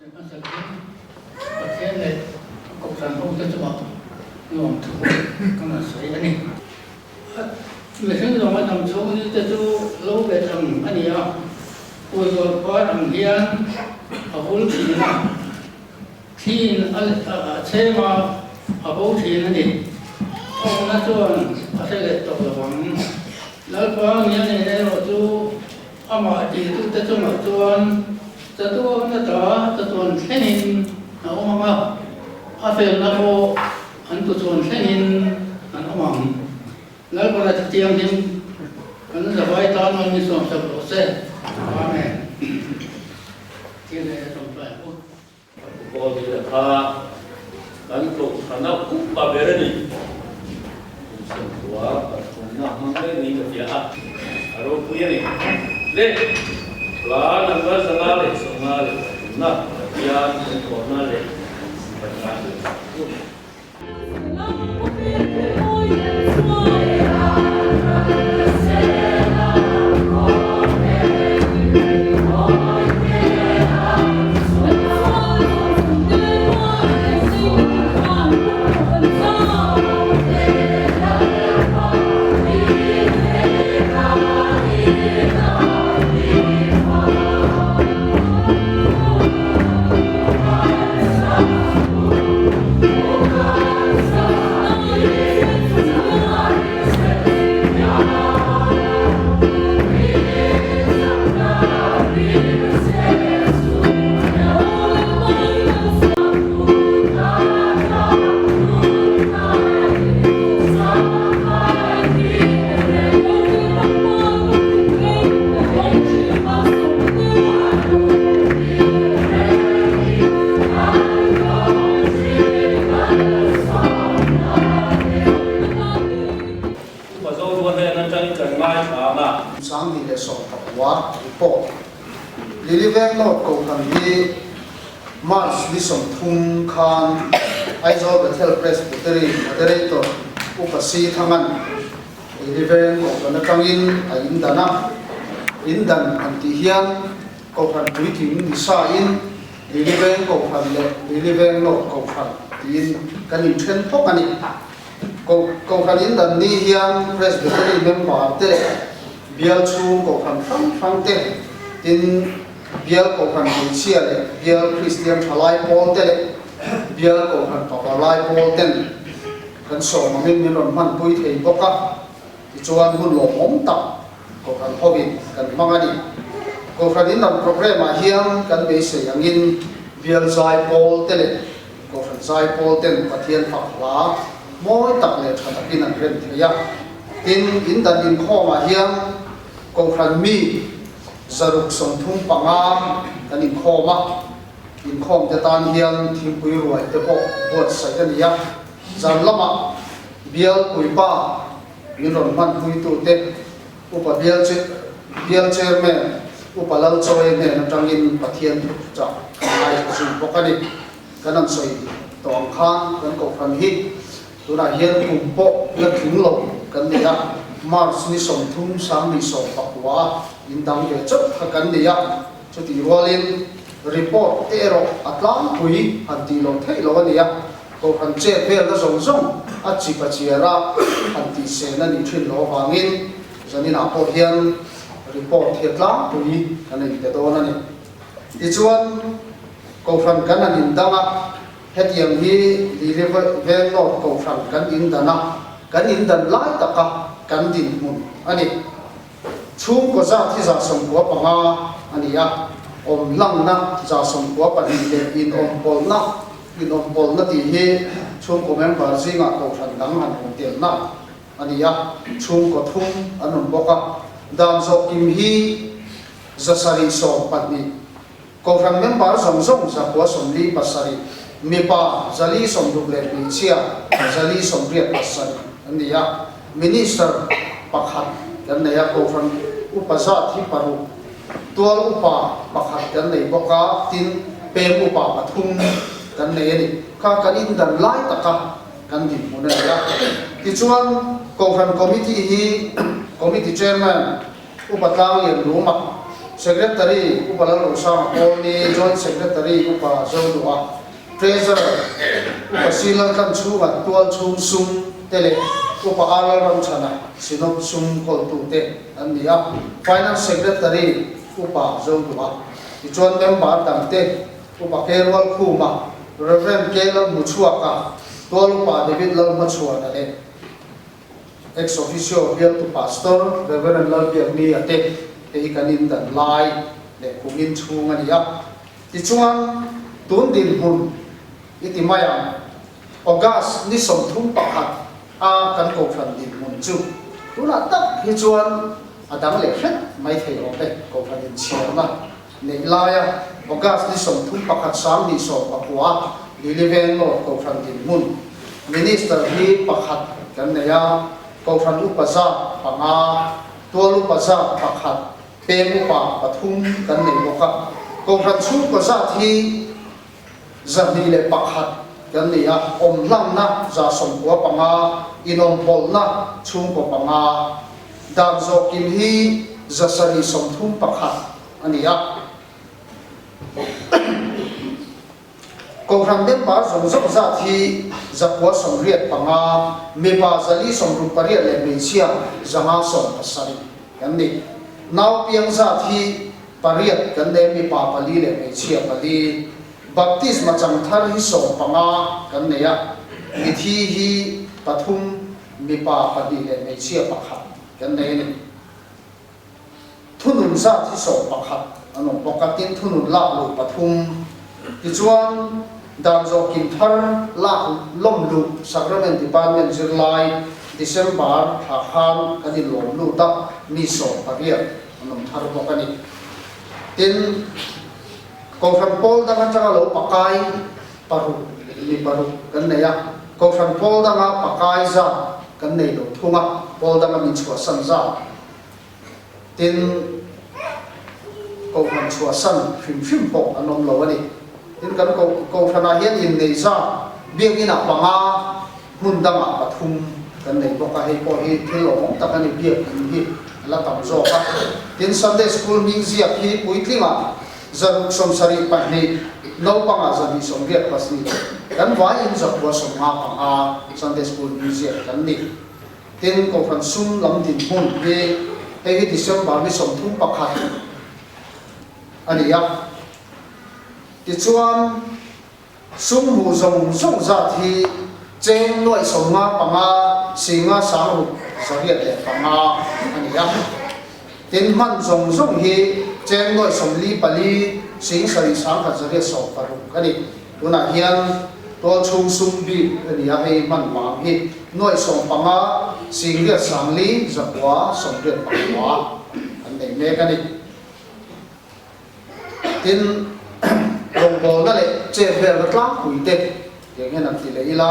ประเทศเลยกบสันพงจะบอกงงถูกก็มาสวยอันนี้ไม่ใช่เรามาทำโชว์นี่จะดูรู้ไปทำอันนี้อ่ะอุยก็พอทำเฮียนเอาหุ่นทีนะที่เชื่อมาเอาหุ่นทีนั่นเองโอ้น่าชวนประเทศตกระวังแล้วพอเนี้ยเนี่ยเราดูเอามาดีทุกจะจงมาชวนจะตัวนั่นต่อจะชวนแค่นี้เอามาอาเฟลนะโมอันตัวชวนแค่นี้อันเอามาแล้วพอเราจะเตรียมทิ้งกันจะไว้ตอนมันมีส่วนสับปะรดเส้นว่าแม่ที่ไหนจะทำไปพอดีเลยค่ะกันตกขนาดกุบเบรนี่ส่วนตัวผมน่ามันไม่มีกับยาอารมณ์ยังไงเล่ปลาหนังก็สงาเลยสงาเลยน่ะยาเป็นคนน่าเลยปัญหาเลยsáng thì để sổ tập hóa report lý vẹn nốt cầu thần đi March đi sổ thung khan Aizo Bethel Presbytery moderator upasi thangan lý vẹn cầu thần kang in in dana in dan anti hian cầu thần quý thím sa in lý vẹn cầu thần lệ lý vẹn nốt cầu thần in cái niệm thiên phúc anh cầu thần in dan đi hian Presbytery member te bial chung ko phang te tin bial ko phan chia le bial Christian Halai Paul te le bial ko phan Papa Lai Paul ten kan so ma min ron man pui thei boka ti chuan hun lo mom tak ko phan hobin kan mangani ko phan in nam program a hiam kan be se angin bial Zai Paul te le ko phan Zai Paul ten pathian phak la moi tak le thana pin an rem thia tin in dan in kho ma hiam cầu khăn mi zaruk song thung panga kan in khoma in khom te tan hian thim pui ruai te po bot sai kan ya zan lama bial pui pa in ron man pui tu te upa bial chairman upa lal choi ne na tangin pathian cha ai chu pokani kanam soi tong khan kan cầu khăn hi tuna hian kum po na thing lo kan ni ya Mars ni som thum sang ni som pakwa indang ve chot hakan dia choti rolin report ero atlang pui anti lo thei lo ania ko han che pel da zong zong a chi pa chiara anti se na ni thin lo wangin zani na po hian report hetlang pui ani te do na ni ti chuan ko fan kan an indanga hetiam hi deliver ve no ko fan kan indana kan indan lai taka kan din mun ani chung ko za thi za som ko panga ani ya om lang na za som ko pa ni in om pol na ti he chung ko member zinga ko than dang han ko tel na ani ya chung ko thum anun boka dan so kim hi za sari so patni ko than member som som za ko som li pasari mipa zali som duk le pi chia zali som riat pasari ani ya Minister pakhat kan nei ko from upasa thi paru tual upa pakhat kan nei boka tin pe upa pathum kan nei ni ka kan in dan lai taka kan din mona ya ti chuan ko from committee hi committee chairman upatang yen ruma secretary upala lo sang ni joint secretary upa zodua treasurer upa silang kan chuan tual chung sum tele upa alaram chana sinop sum kol tu te ania finance secretary upa zodua ichuan member dangte upa payroll khuma reverend kelam muchuaka tual upa david lam machuana le ex officio bill to pastor reverend lam biagni ate ei kanin dan lai le kumin chung ania ti chuan tun din hun iti maya August ni som thum pakhat a kan ko phran din mun chu tuna tak hi chuan adang le khet mai thei o pe ko phran din chiama nei laya August ni som thum pakhat sam ni so pakwa deliver no ko phran din mun minister hi pakhat kan neya ko phran upasa panga tualu pasa pakhat pemu pa pathum kan nei boka ko phran chu ko sa thi zani le pakhat kan nei a om lam na za som ko panga inom pol na chung ko panga dan zo kim hi zasari som thum pakhat ania ko phran den ba zong zong za thi zakwa som riat panga me ba zali som ru pariat le me chia zanga som pasari kan nei naw piang za thi pariat kan ne mi pa pali le me chia pali baptism chang thar hi so panga kan ne ya mi thi hi pathum mi pa pali le me chia pakhat kan ne ni thunun za thi so pakhat anong pokatin thunun la lu pathum ti chuan dan zo kim thar la lom lu sacrament department zirlai December thakhan kani lom lu ta mi so pariat anong thar bokani tin ko from pol da nga chalo pakai paru ni paru kan ne ya ko from pol da nga pakai za kan nei lo thunga pol da nga min chua san za tin ko from chua san phim po anom lo ani tin kan ko from a hian in nei za biang ina panga hun da nga pathum kan nei boka hei po hi thilo mong ta kan ni biang hi la tam zo ka tin Sunday school museum hi puitlinga zaruk som sari pahni no panga zani som riat pasni kan vai in zakwa som nga panga Sunday school museum kan ni tin ko fan sum lam din hun he he December ni som thum pakhat ani ya ti chuan sum mu zong zong za thi cheng noi som nga panga singa sang zariat le panga ani ya tin man zong zong hi cheng noi som li pali sing sari sang kha zariat so paru kani tuna hian tol chung sum bi ani ya hei man ma hi noi som panga sing riat sang li zakwa som riat pangwa an nei me kani tin long bol na le che ber la tlang pui te yang hen ti le ila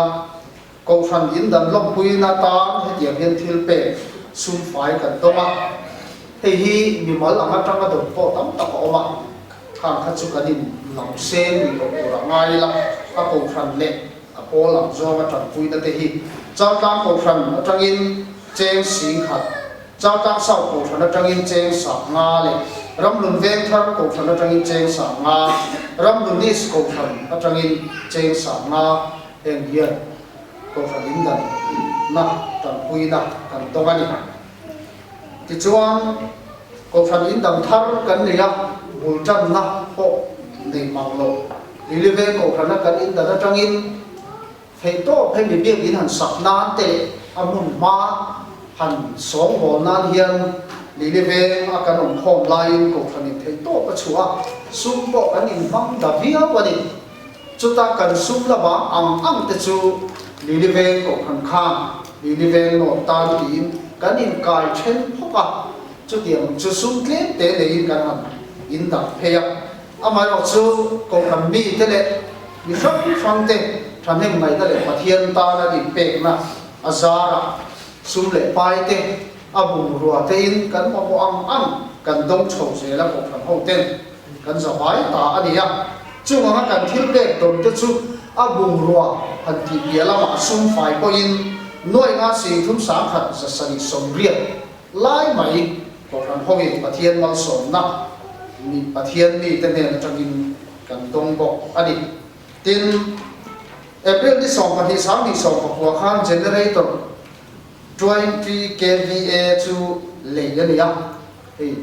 ko fan in dan lom pui na ta he yang hen thil pe sum fai kan to ma hei hi mi mal anga tanga do po tam ta ko ma khang kha chu kanin lam sen ni lo ra ngai la ka ko fan le a po lam zo ma tan pui na te hi chang tang ko fan atangin cheng sing khat chang tang sau ko fan atangin cheng sa nga le ram lun veng thar ko fan atangin cheng sa nga ram lun dis ko fan atangin cheng sa nga eng hian ko fan in dan na tan pui na kan to ani ti chuan ko fan in dang thar kan ni ya bul chan na ko nei mang lo li ve ko fan kan in dan atangin phei to phei mi biak in han sak na te amun ma han song ho nan hian li ve a kan om khom lain ko fan in phei to pa chua sum po kan in mang da via wani chuta kan sum la ba ang te chu li ve ko khan kha li ve no tan tin kan in kai chen phoka chu tiang chu sum tle te le in kan han in da pheya amai ro chu ko kan mi te le mi sang te than hem mai ta le pathian ta na di pe na azara sum le pai te abu ruwa te in kan mo ang kan dong chho se la ko kan ho ten kan za bai ta ania chu ma kan thil pe tom te chu abu ruwa han ti biala ma sum fai ko in noi nga sing thum sang khat sa sani som riat lai mai ko kan ho in pathian mal som na mi pathian mi te ne atangin kan dong bok ani tin April ni song pati sang ni song pakwa khan generator 20 kVA to le yani ya ei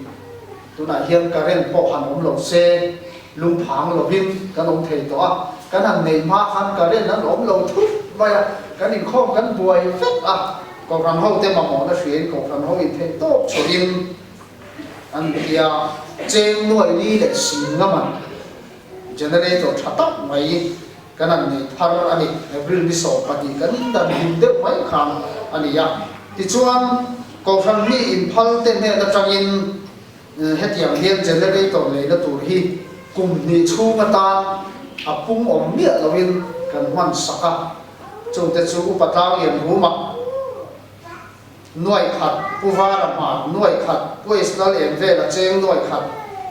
tuna hian current po han lo se lung phang lo hin kan thei to a kan han nei ma khan current an lo thut vai kan in khom kan buai fet a ko ran ho te ma mo na hrian ko ran ho in the to chorin an dia cheng noi ni le sin ngama generator thatak mai kan an nei thar ani April ni so pati kan dan him de mai kham ani ya ti chuan ko ran mi in phal te ne da tangin hetiang hian generator le na tur hi kum ni chunga ta apung om mia lawin kan man saka chu te chu upatang yan huma noi khat puvara ma noi khat poisnal enve la cheng noi khat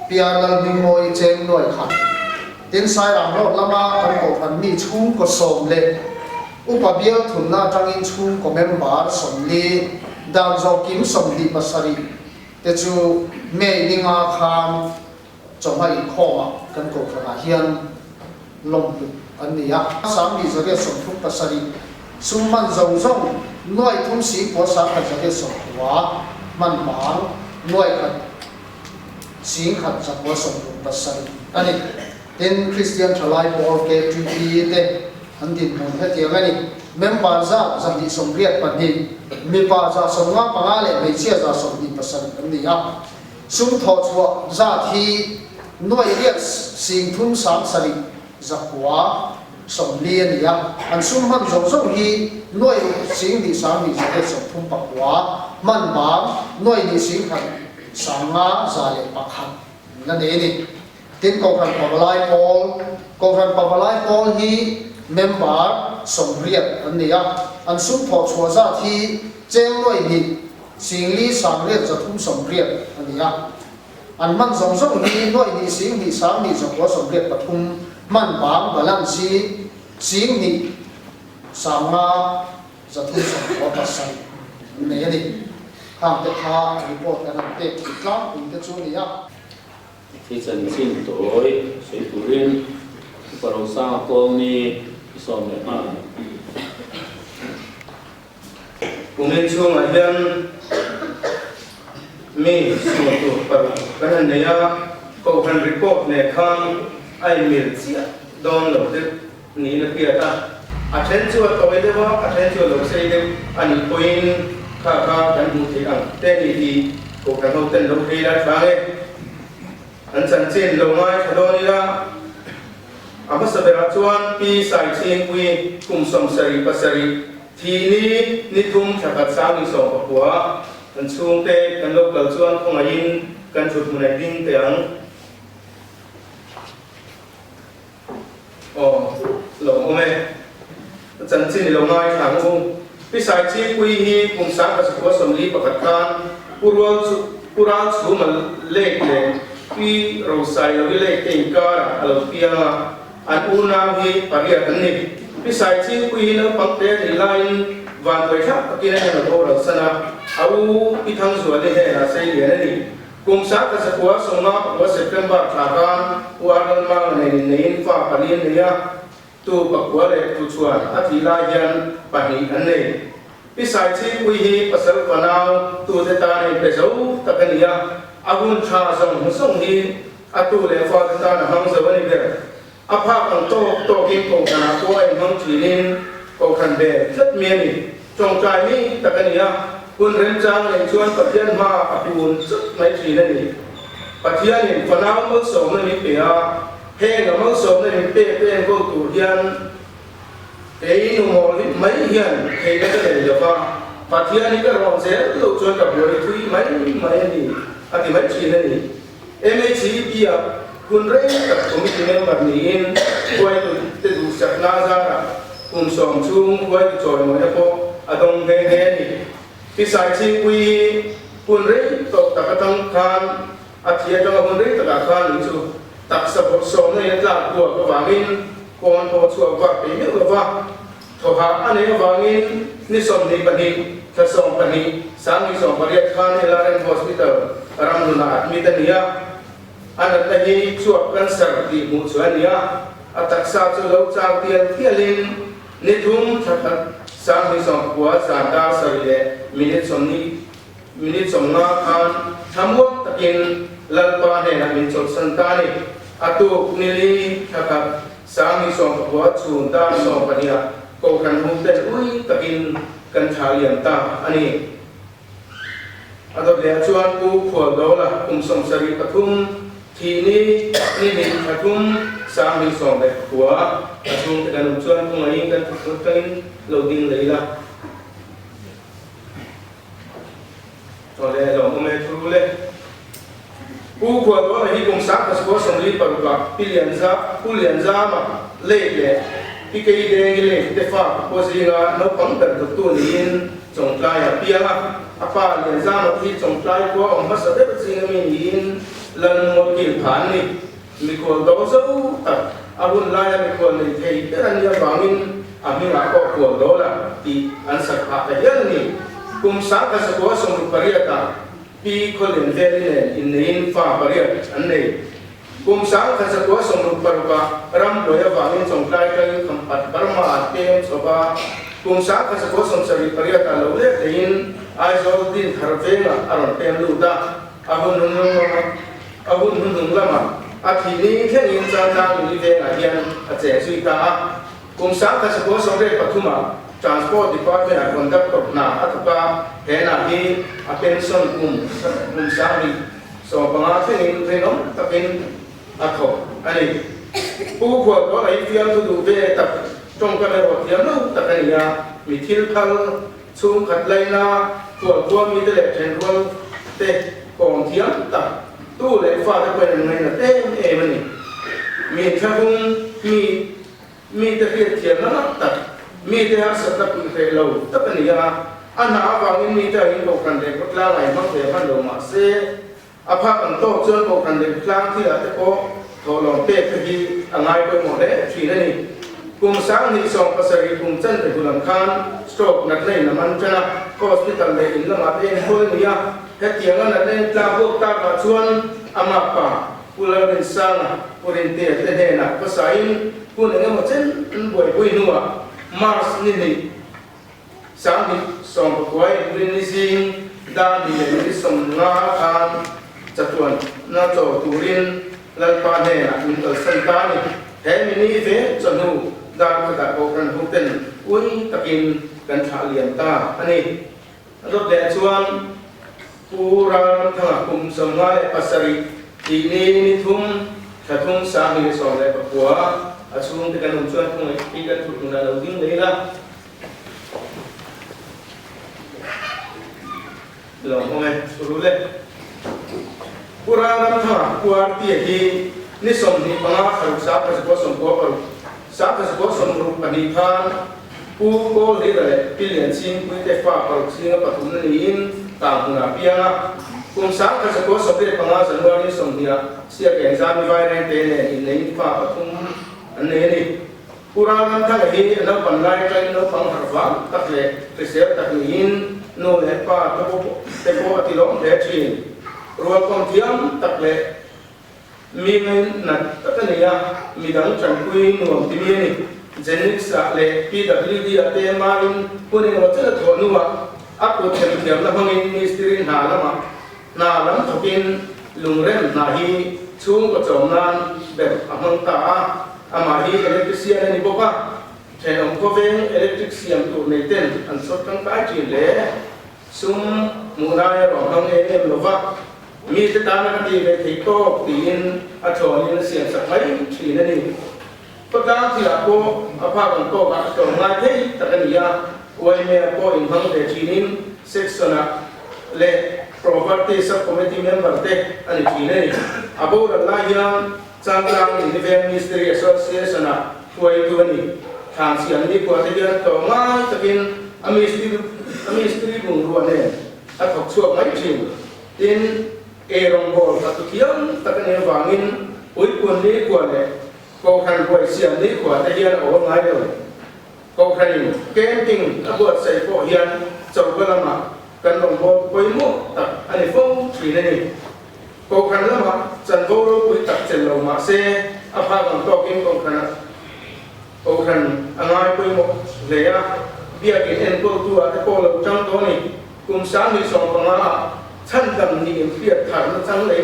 pianal mingoi cheng noi khat tin sai ram ro lama kan ko phan mi chung ko som le upabial thunna tangin chung ko member som li dan zo kim som li pasari te chu me ninga kham chomai khoma kan ko phan hian lom ania sang ni zage som thuk pasari summan zong zong noi thum si ko sa kha zage som wa man mang noi khat sing khat sa ko som thuk pasari ani in Christian Chalai Paul ke treaty te andin mon he tiang ani member za zandi som riat pani mi pa za som nga pangale me chia za som di pasari ania sum tho chua za thi noi riat sing thum sang sari zakwa som lian ya an sum man zo zo hi noi sing di sang ni sa som thum pakwa man ba noi ni sing khan sanga za le pakhan na ne ni tin ko kan pabalai Paul hi member som riat an nia an sum tho chua za thi cheng noi ni sing li sang riat za thum som riat an nia an man zong zong ni noi ni sing ni sang ni zakwa som riat pathum man bang balang si sing ni sama zatu som ko pasai ne ni kham te kha report kan te kitla in te chu ni ya thì chân xin tối suy tu rin bảo sang con ni som mẹ mà cùng nên chuông ở bên mi số tu bảo cái này này câu phần report này khang ai miền chia don lộc đấy ní là kia ta attention tôi đấyว่า attention lộc xây đấy anh point khá cái mục tiêu anh tên thì câu phần đầu tiên lộc hay là bao nhiêu anh chân trên lồng mai thay đổi là apa seberat cuan pi sai chin quy cùng som sari pasari thì ni thum chakat sang ni som pakwa anh chung te kan lok lal cuan không ai in kan chut munai ding teang lồng ome chân trên lồng mai thang pi sai chin quy hi cùng sang pasakwa som li pakat kan pura chu mal lek le pi rosai lo le king kara alo pia an una hi paria tanni pi sai chi kui no pakte ni line van toi thak akina na ko ra sana au pi thang zo le he na sai le ni kum sa ka sa kwa songa wa September thakan waran ma ne nei fa palin ne ya tu pakwa le tu chuan athi la yan pani an ne pi sai chi kui hi pasal panau tu te ta ne pe zo takania agun tha song song hi atu le fa ta na hang zo ni be apa kan to kim ko kana ko ai hang thinin ko kan be rất mien ni trong trai ni takania kun ren chang le chuan pathian ma apun rất mai thi na ni pathian ni fanau mo so na ni pe a he ga mo so na ni pe ko tu hian ei nu mo ni mai hian he ga le ya fa pathian ni ka ron se lo chuan ka bo ri thui mai ni ati mai chi na ni MHC pia kun re ta committee member ni in koi tu te du sak na za ra kun som chung koi tu choi mo ko adong he ni pi sai chi kui kun re to ta ka tang khan athia ta kun re ta ka khan ni chu tak sa bo som ne la ko ko wangin kon to chu wa pe mi wa tho ha ane wangin ni som ni pani ta som pani sang ni som pariat khan elaran hospital ram na admit niya อันนั้นที่ชวบกันสักที่มุสวนเนี่ยอัตสาจะเราเจ้าเตียนเทียลินนิทุมทักสามที่สองหัวสาดาสริเลมินิสมงาคันทั้งหมดตะกินลันปาเนี่ยมินจดสันตานิอตุนิลีทักสามที่สองหัวชูนตาสองปนิยาโกกันหุบเตอุ้ยตะกินกันชาเลียนตาอันนี้อันดับแรกชวนกูขวดโดละคุมสมสริปทุมทีนี้นี่ปทุมสามที่สองแบบหัวปทุมกันชวนกูมายิงกันทุกคนโหลดดิ้งเลยละตอนแรกเราไม่รู้เลยกูขวดโดละที่คุมสักกับสกุลสมริปรุกะพิเลียนซาผู้เลียนซามาเล่เลยที่เคยเดินเลยเตฟ้าโพสิงาโนปังแต่ตัวนี้จงใจเปียงอาปาเลียนซามาที่จงใจกว่าองค์พระสัตย์สิ่งมียินลันโมกิลผ่านนี่มีคนโตสู้ตัดอาบุญลายมีคนในไทยแต่อันนี้บางอินอามิงาก็ขวดโดละที่อันสักพักแต่ยันนี่คุมสักกับสกุลสมรุปริยตาปีคนเลียนเวลีเนี่ยอินเนฟ้าปริยอันนี้คุมสังขันสกุลสมรุปปรุกะรำโดยว่ามินสงกลายกันคำปัดปรมาเตมสบาคุมสังขันสกุลสมสริปริยตาโลเลตยินไอโซดินคาร์เฟงอารอนเตมลูดาอาบุญนุ่งละมาอาทินี้แค่ยินจางจางอยู่ที่เวงอาเฮียนอาเจสุยตาคุมสังขันสกุลสมเด็จปฐุมา transport department a conduct of na atuka hena hi a pension kum sari so banga thing renom takin atho ani pu kho to ai fiam tu du ve tak trong ka le ro fiam no takania mi thil phal chung khat laina tua mi te le chen rol te kong thiam ta tu le fa ta pe ngai na te e mani mi thakung mi te thiam na taมีแต่หาสัตว์ปุ่นเทลาวตักนี่ยาอันหาฟังมีแต่หินโบกันเด็กพลาไหลมักเสียมันลงมาเสียอาภาคันโตจนโบกันเด็กพลางที่อาจจะโอทอลองเป๊ะที่อ่างไปหมดเลยทีนี้กลุ่มสังนิสงภาษาอีกลุ่มจันทร์กุลังคันสโตรกนักเล่นน้ำมันชนะคอสพิทัลเลยอินละมาเองคนนี้เหตุอย่างนั้นนักเล่นตาพวกตากระชวนอามาป่าผู้เล่นสังผู้เล่นเตะเล่นนักภาษาอินผู้เล่นมันเช่นบ่อยบ่อยนัวMars ni sang som koi ni sing dan ni som na kan chatuan na cho turin lan pa ne na min san ta ni he mi ni ve chanu da ka ko kan hu ten ui takin kan tha lian ta ani rot de chuan puran thang kum som na le pasari ti ni thum thum sa mi so le pakwa asung tekan uncuan kung ikan turun dalam ding dari lah belum kong suruh le kurang ramah kuarti lagi ni som ni pengah harus siapa sekolah paru siapa sekolah rumpanikan ko le pilihan sing kuite fa paru sing patunan in tampung apia kung siapa sekolah sampai pengah januari som dia siapa yang sami vai rente ini fa patungอันนี้กุรากันทั้งที่เราบรรลัยใจเราฟังหาฟังตักเลยไปเสียตักยินโน่นป้าตะโกตะโกติลงเดชินรัวกองเทียมตักเลยมีเงินนัดตักนี่ยมีดังจังคุยหนุ่มที่มีเจนิกสักเลยพีดับลีดีอาเตมารินคนนี้เราจะถอดนัวอักตัวเทียมแล้วพังอินมิสตรีนาละมานาลังทุกินลุงเร่นนาฮีชุ่มกระจมนานแบบอมังตาamari elektrisian ni boka chen om ko veng elektrisian tu nei ten an sot kan ka chi le sum muna ya ro hang em lova mi te ta na ti ve thei to tin a thon ni sian sak mai chi na ni pa ka ti a ko a pha kan to ka to ngai thei ta kan ya oi me ko in hang de chi nin section le property subcommittee member te ani chi ne abo la ya Sanglang Independent Ministry Association a kuai tuani thang sian ni ko te dia to ngai takin ministry bung ruane a thok chuak mai thim tin e rong bol ta tu kiam takan e wangin ui kun ni ko le ko khan kuai sian ni ko te dia o ngai lo ko khan camping a buat sai ko hian chau balama kan rong bol koi mo ta ani phong thi ne ni ko khan lama จันโบรูปุยตักเจลมาเซอภาคังโตกินกองขนาโอคันอ่างปุยหมกเลยอะเบียกินเอ็นโกตัวแต่โกเราจังตัวนี้กุมสามที่สองปังอาท่านดำนี่เพียรถ่ายมาจังเลย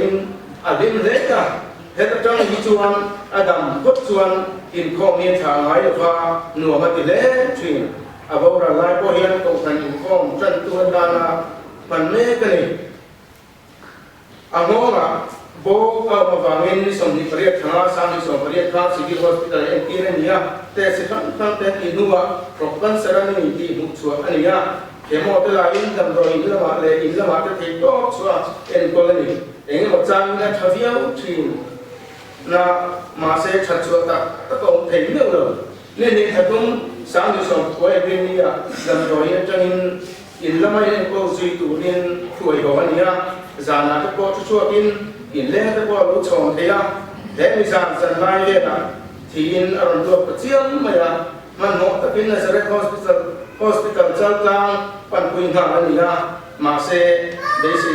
อาดิมเล็กอะเฮตจังฮิจวนอาดัมพุทธวนอินข้อมีทางไหนว่าหนัวมาติเล่ชินอาบราไลพอเฮียนกองกันอินข้อมจันตัวดานามันเมกันนี่อางงะโบกมาฟังเงินสมนิปริยทางสามีสมปริยทางสิกิฮอสพิทอลเอ็นทีเรนียแต่สิทั้งแต่ที่นัวครบกันสระนี่ที่มุชัวอันนี้เขมอตลาอินดำรอยอินละมาเลยอินละมาจะเทโต้ชัวเอ็นโคลนีเองมาจางเนี่ยทวีอุทินนะมาเสชัดชัวตะตะกงเทนเดียวเลยนี่ถ้าตุ้มสามีสมตัวเอ็นนี่ดำรอยจังอินละไม่เอ็นโคซีตูนินช่วยเขาอันนี้จานาตะโกชัวอินเล่นตะโกรู้ชงเทียแต่มีสารสันไล่เลยนะที่อินอารมณ์ตัวเจียมไม่ละมันหมดตะกินในสระhospital เจ้ากลางปันปุยหาอันนี้นะมาเสเดซิ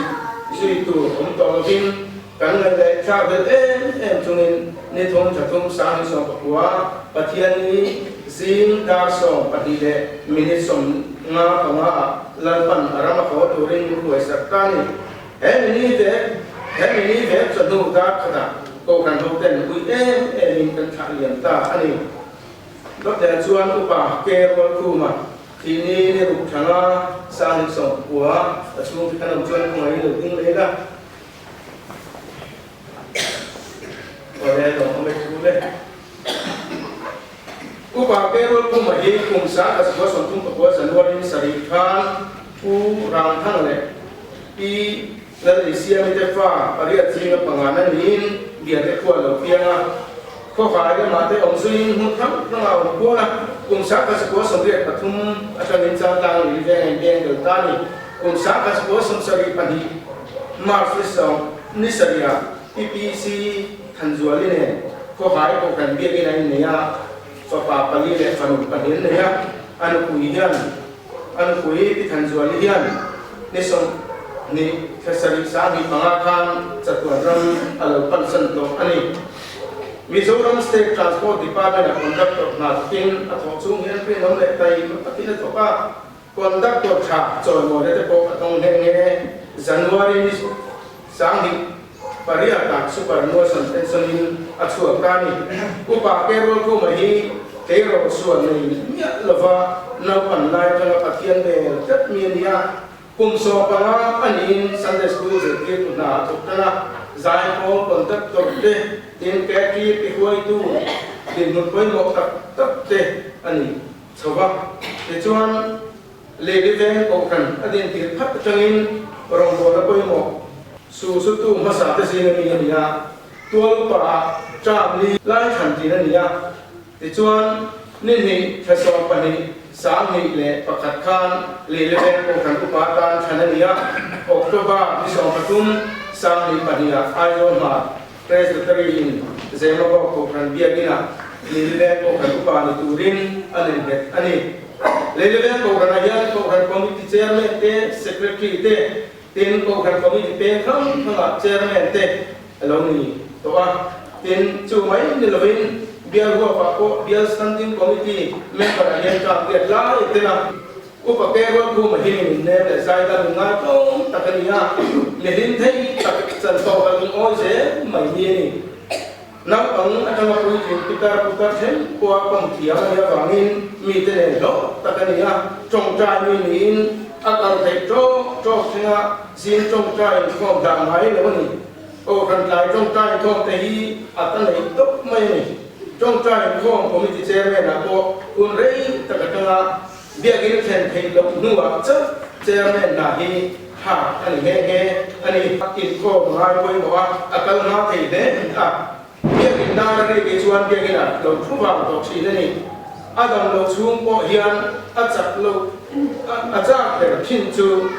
สุยตูผมต่อกินกันเลยชาเดินจงในทงจะทงสามสองปัวปฏิญาณีซิงดาสองปฏิเดมินิสมงาปังอาลันปันอารามเขาตัวเริงรวยสักการนี่มินิเวฟสนุกดาขนาดโกกันทุกเด่นคุยมินกันชาเลียนตาอันนี้รถเดินชวนอุปาเกลวันคูมาทีนี้เนี่ยรูปช่างสร้างสองหัวแต่ช่วงที่ขนมชวนของไอ้หนุ่มยิ่งเลยนะก็เลยลองเอาไปดูเลยอุปาเกลวันคูมาที่กลุ่มสร้างกับส่วนทุ่งกับส่วนวันนี้สริธานผู้รางทั้งเลยที่แล้วในเสียไม่ได้ฟ้าปริยัติสิ่งปังงานนั้นนี้เบียดได้ขวดเหล่าเพียงข้อขายก็มาได้องค์สุรินทร์หุ่นทั้งเราพวกนะกลุ่มสักกัสกัวสมเด็จปฐุมอาจารย์นินจาตังหรือแดงเดลตานีกลุ่มสักกัสกัวสมสริปันดีมาร์ฟิสองนิสริยาPPC ทันจวลิเนี่ยข้อขายก็กันเบี้ยกินอะไรเนี่ยฝาปาปลีเลยฝาหนุปันเห็นเนี่ยอันคุยยันอันคุยที่ทันจวลิยันในสมนี่แค่สริสามีปังอาคารจัตุรัมอัลปันสันโตอันนี้Mizoram State Transport Department conductor na tin a thong chung hian pe nom le tai patin a thoka conductor tha choi mo le te po atong he nge January sang ni paria ta super no santenson in a chu ka ni upa ke ro ko ma hi ke ro suan ni nya lova no pan lai ta na pathian de tat mi nia kum so pa na anin Sunday school ke tu na thok na giải phóng conductor de tin cái kia bị quay tu tin một quay một tập thế anh sao vậy để cho anh lấy đi về công cần anh tin tiền phát cho anh rong bộ nó quay một su tu mà sao thế gì này nhỉ tuôn bà chạm đi lại thành gì này nhỉ để cho anh nên thì phải so với này sáng này lệ và khát khan lấy đi về công cần của bà tan thành này nhỉ October đi so với chúng sang này bà nhỉ ai rồi mà Presbyterian in Zemaba ko kan biagina lililen ko kan upani turin ani lililen ko kan ayan ko kan committee chairman te secretary te tin ko kan committee pe kham khanga chairman te aloni to a tin chu mai ni lovin bial ho pa ko bial standing committee member ayan ka bial la itena upa ke ro ko mahin ne le sai da nga to takania le din thei tak chan to ka ng oi se mai ni ni nang ang atang ko ji putar them ko pam thia ya wangin mi te ne lo takania chong trai mi nin akal thei cho singa sin chong trai ko da ngai lo ni o kan lai chong trai ko te hi atan nei tok mai ni chong trai ko committee chairman na ko kun rei takatanga biar kita khen lok nuwa cha chairman na hi ha ani he ani in ko ngai koi mo akal na thei de a biar kita ri ke chuan biar kita lo thu wa to chi ne ni adam lo chung ko hian a chak lo a cha de phin chu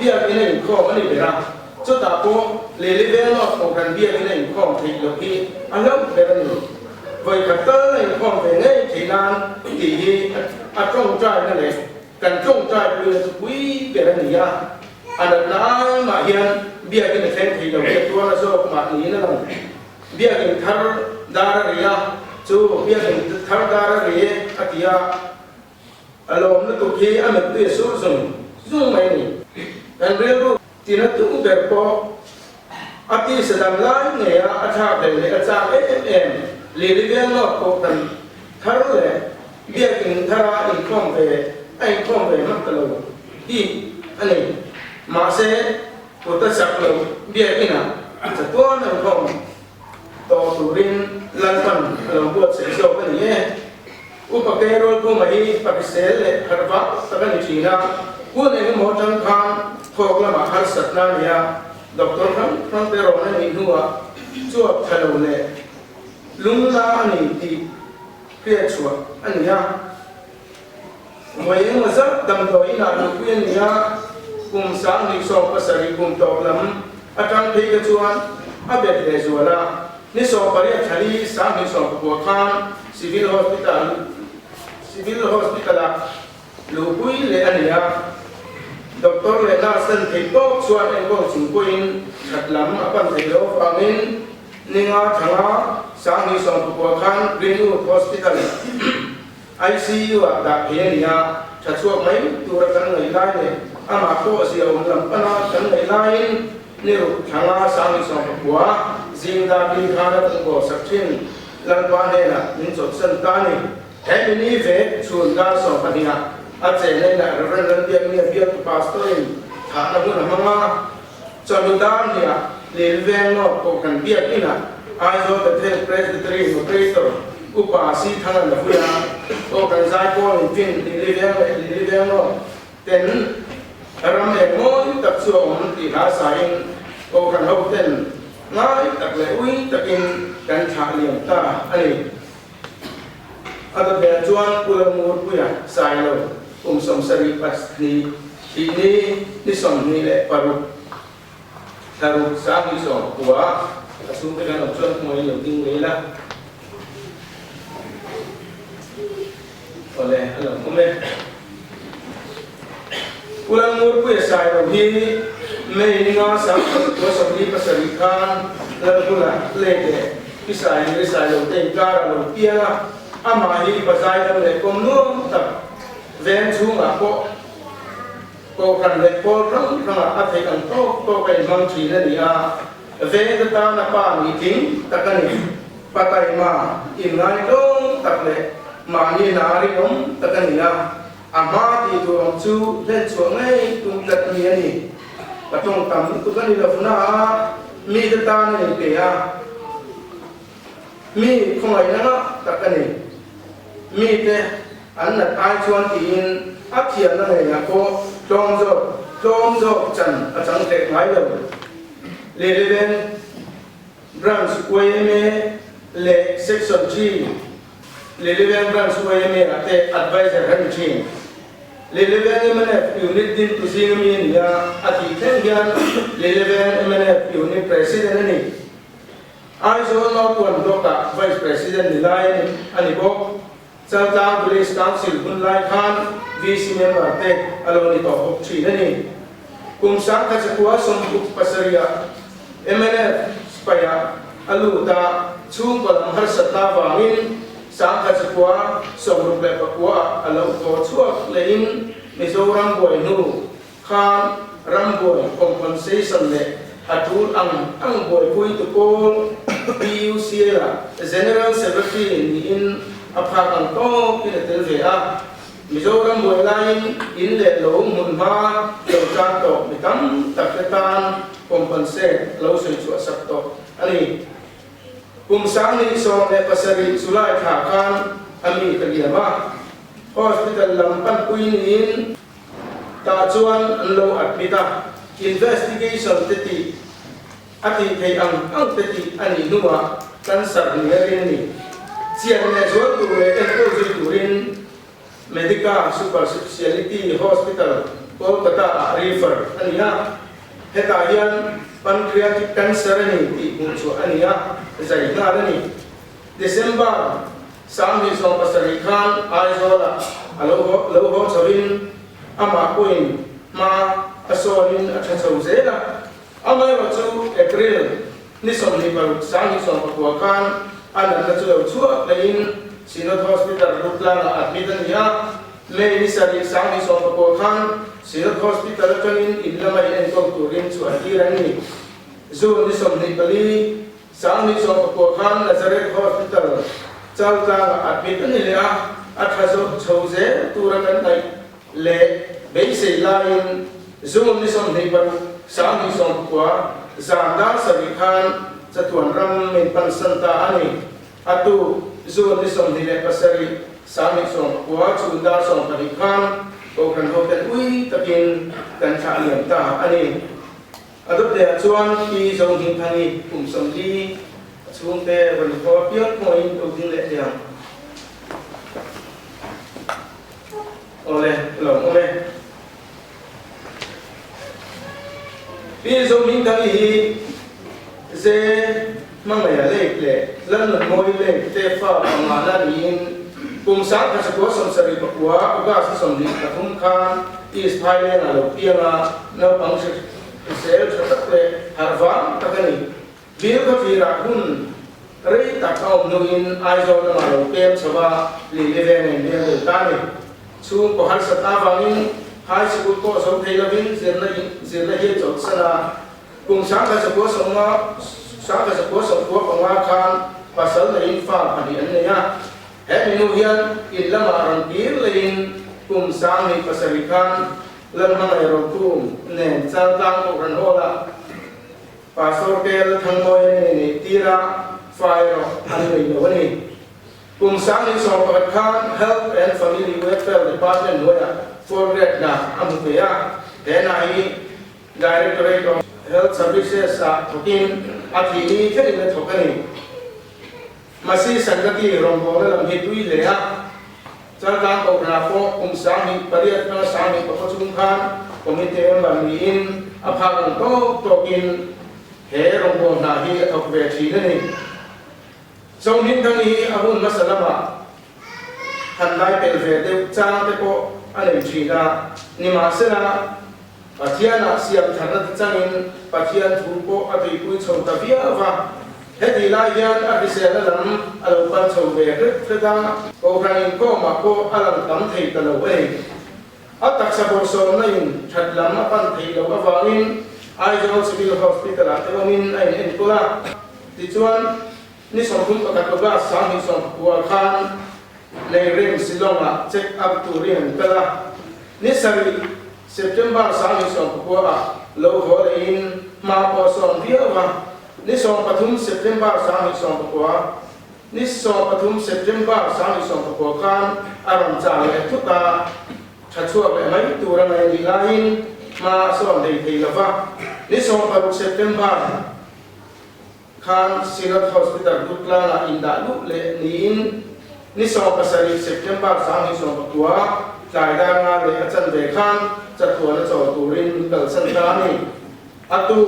biar ina in ko ani be ra chu ta ko le ve no ko kan biar ina in ko thei lo hi a lo be ra ni vậy cả tớ này còn về ngay chỉ là trong trai này cần trong trai đưa quý về đây nhỉ anh nói mà hiện bây giờ cái thêm thì đầu tiên tôi là do mà nghĩ là bây giờ cái thar đa ra chú bây giờ cái thar đa ra à thì alom nó tụt khi anh mình tuyệt số dùng mấy này anh biết luôn thì nó cũng đẹp có à thì sẽ làm lại nghề à cha để lấy cha em lấy cái nó có cần thar là bây giờ cái thar anh không về mất lâu thì anh này mà sẽ của ta sắp lâu bây giờ cái nào sẽ có nào không to tụ rin lan phần lòng buat sẽ sâu cái này upakero ko mai pakisel le harwa takan china ko ne mo tang khan thok la ma har satna nia doctor kan pero na ni huwa chuap thalo le lungla ni ti kre chua ania moi mo za dam do ina lu kuyen nia kum sang ni so pasari kum tok lam atang thei ka chuan abet le zuala ni so pari thali sang ni so ko khan civil hospital lupui le ania doctor le nurse thei tok chuan en ko chingkoin khatlam apan thei lo angin ninga thanga sang ni som ko khan Greenwood Hospital ICU da hiania chachuak mai tura kan ngai lai ne ama ko sia lam pana kan ngai lai ni ru thanga sang ni som ko zinda bi khana ko sakhin lan pa ne na min chot san ta ni thế mình về chuồn ra sổ phật nhà, anh sẽ lên lại rồi lần tiêm nghiệp việc pastor thả nó cũng là măng cho mình đam thì lên về nó có cần biết đi nè, ai rồi để thêm presbytery một pastor, upasi thằng là vui à, có cần giải con phim đi về nó, tên ram này mỗi tập xuống thì đã sai, có cần học tên ngay tập lại uy tập in cần thả liềm ta anh ada bejuan pulang puya saya lo som sari pas ini som ni le paru sang ni som kuah asum dengan option kemai yang tinggi lah oleh alam kome pulang puya saya lo hi mai nga sang ko som ni pasari kan lalu pula lege pisai lo tengkar lo pia ama hi bazai dam le kom nu tak ven chu nga ko kan le ko rang a thei ang to kai mang thi na ni a ve ta na pa ni ting takani patai ma in ngai dong tak le ma ni na ri om takani a ama ti tu om chu le chu ngai tung tat ni ani patong tam tu kan ni la funa mi ta ni pe a mi khoi na takani mi te an na tai chuan tin a thian na ngai ko tong zo chan a chang te ngai lo le ven branch OMA le section G le ven branch OMA ate advisor han chin le ven MNF unit din tu sing mi ya ati theng yan le ven MNF unit president ni ai zo no kon doka vice president ni lai ani bo Southern Police Council Bunlai Khan VC member te aloni to op 3 nani kum sang ka chakwa som pasaria MNF spaya aluta chung balam har satna wangin sang ka chakwa som ruple pakwa alo ko chuak lein Mizoram boy nu Khan Ramboy compensation le atul ang boy pui to call PUC la General Secretary in apakang to pinatel vea Mizoram boy line in le lo mun ma lo chan to mitam taketan compensate lo soi chu sak to ani kum sang ni so le pasari sulai tha kan ami tagiama hospital lampan puinin ta chuan lo admita investigation teti ati thei ang teti ani nuwa cancer ni ni sian ne zo tu e ko zu turin medical super specialty hospital Kolkata refer ania heta hian pancreatic cancer ni ti bunchu ania zai na ni December sang ni so pasari khan aizola alo ho chavin ama kuin ma asonin athachau zela amai ro chu April ni som ni baru sang ni som pakwa khan anan na chu chua lein Sinod Hospital Rutla na admitan niya le ni sari sang ni som pakwa khan Sinod Hospital kanin inlamay en kong turin chu atiran ni zo ni som ni bali sang ni som pakwa khan Nazareth Hospital chalta admitan niya athazo chauze turakan nai le beise lain zoom ni som nei ban sang ni som kwa zanda sari khan chatuan ram min pan santa ani atu zoom ni som ni le pasari sang ni som kwa chunda som pani khan ko kan hotel ui takin kan tha liam ta ani adop de chuan ki zong hin thani kum som li chung te ban ko pion point to ding le diam ole lo ole bi zo min dang hi ze mang ya le le lan lan moi le te fa ma la nin kum sa ka ko som sari pakwa uga sa som ni pathum khan is thailand alo pianga no pang se sel chatak le harwan takani bil ka fira hun rei ta kaum no in ai zo na ma lo pem chawa li le ve ne ne ta ni chu ko har sa ta wangin high school ko so thei lovin zela ye chok sala kum sa ka ko so ma sa ka ko so ko pa khan pasal na in fa ani an ya he nu hian in lama ran pir lein kum sang ni pasari khan lam ma ro kum ne chang tang ko ran hola pastor kel thang moi ni tira fire an ni lo ni kum sang ni so pa khan health and family welfare department loya for that na amuya he na hi directorate of health services sa thokin athini theli le thokani masi sangati rombo la lam hi tui le ha charlang ko na ko kum sang ni pariat na sang ni ko chung khan committee member ni in aphang to tokin he rombo na hi thokbe thi ni song hin thang hi abun masalama hanlai pelve de chang te ko ane china ni ma sena pathiana siam thana changin pathian thupo ati pui chom ta via va heti la yan adisela lam alo pan chom ve kheda ko ranin ko ma ko alam tam thei ta lo we atak sa bo so na in that lam pan thei lo awangin ai jo civil hospital ate min ai en kula ti chuan ni som thum ka ka ba sang ni som kwa khan nei rem silonga check up to rian kala ni sari September sang ni som kwa lo ho in ma po som dia wa ni som pathum September sang ni som kwa ni som pathum September sang ni som kwa khan aram cha le thuta thachua be mai tura mai ni lain ma som dei thei lava ni som paru September khan Sinod Hospital Rutla na inda lu le niin ni so pasari September sang ni so pakwa kai da nga le achan ve khan chatwa na chaw turin kal san ta ni atu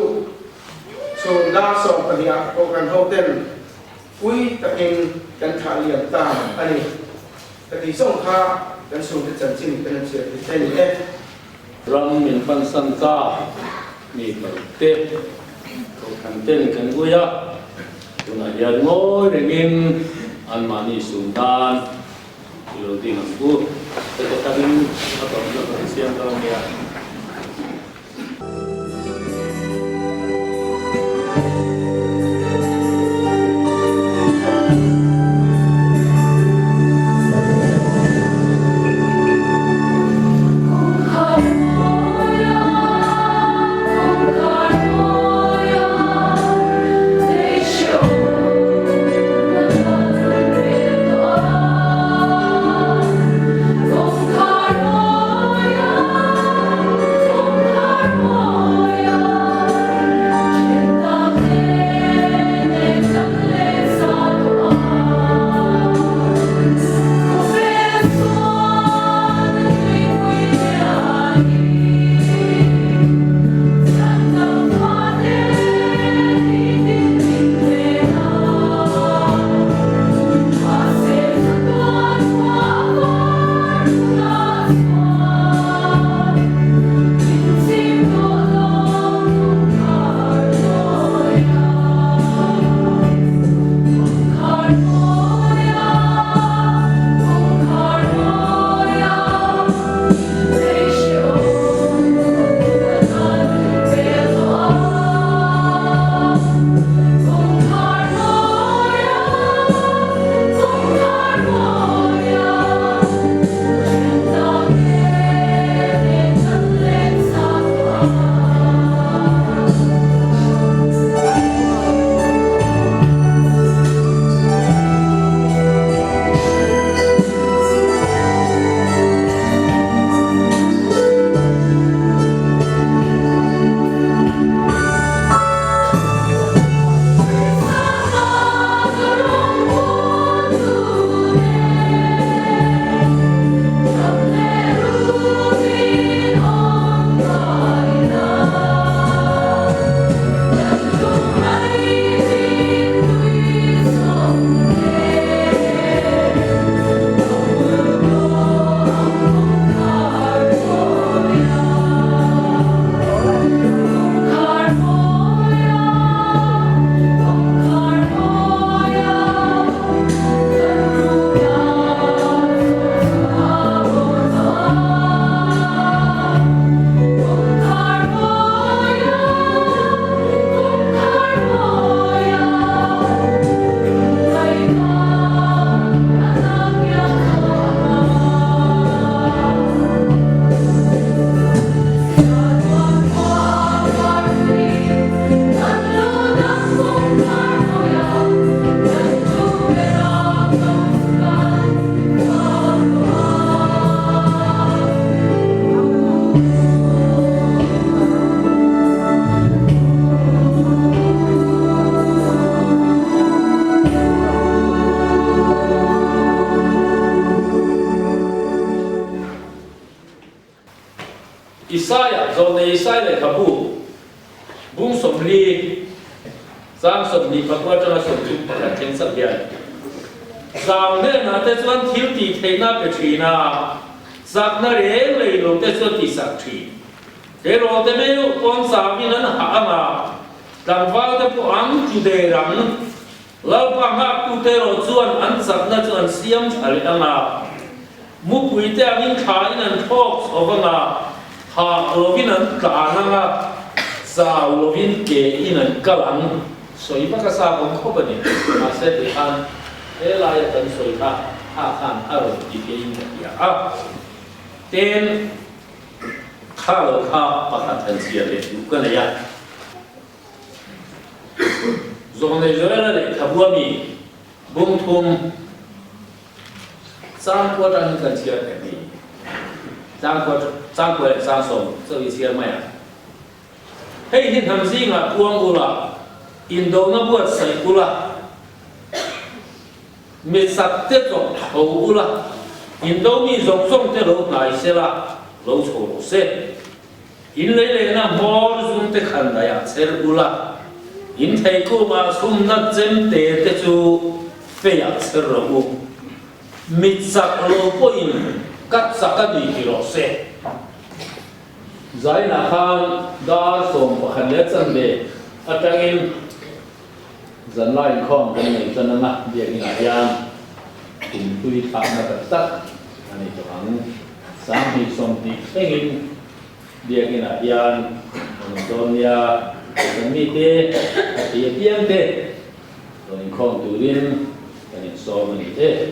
so da so pania ko kan hotel ui takin kan thalian ta ani tati song kha kan so de chan chin kan che te ni e ram min pan san ta ni ba te ko kan ten kan guya tuna yan ngoi regin an mani sundan lo ding ang bu te tanin ato na siam ta ngia Hãy subscribe cho kênh Ghiền Mì Gõ để không bỏ lỡ ấy sai lại khắp bu bung sầm li giang sầm li phát qua cho nó sầm chung phát triển sầm hiền giang nên là tết xuân thiếu thì thấy na bị truy na giặc na rễ lấy lồng tết xuân thì sạc truy cái rồi tết mấy con sao vì nó hạ na đằng vào tết của anh chủ đề rằng lâu bằng ngã cụ thể rồi chuan anh giặc na chuan xiêm chali anh na mu bụi tê anh khai nên thóc ở bên na hà lovin anh cả na sao lovin kê in anh cả lăng soi bác sa bông khó bền mà sẽ bị ăn thế là cần soi ta hạ han ở đi kê in cái à tên khá là khá bác thân chia để cái này à rồi này rồi là để thắp hương mi bông thum sang qua trang cần chia cái gì sang qua sang sông这一些咩啊嘿hin tham gì ngà uang ula Indo na buat sai ula mi sat te zong thau ula Indo mi zong zong te lo nai se la lo cho lo se in le na mor zum te khan da ya cher ula in thei ko ma sum na jem te te chu fe ya cher ro u mi sak lo po in kat sak ka di ki lo se zai na khan dar som pa khan le chan be atangin dân lai không cái này cho nên là việc như này ya cùng tui tham na tak anh ấy cho hắn sáng thì xong thì cái hình việc như này ya còn ya cái mi thế thì tiếng thế rồi không tự nhiên cái này so với thế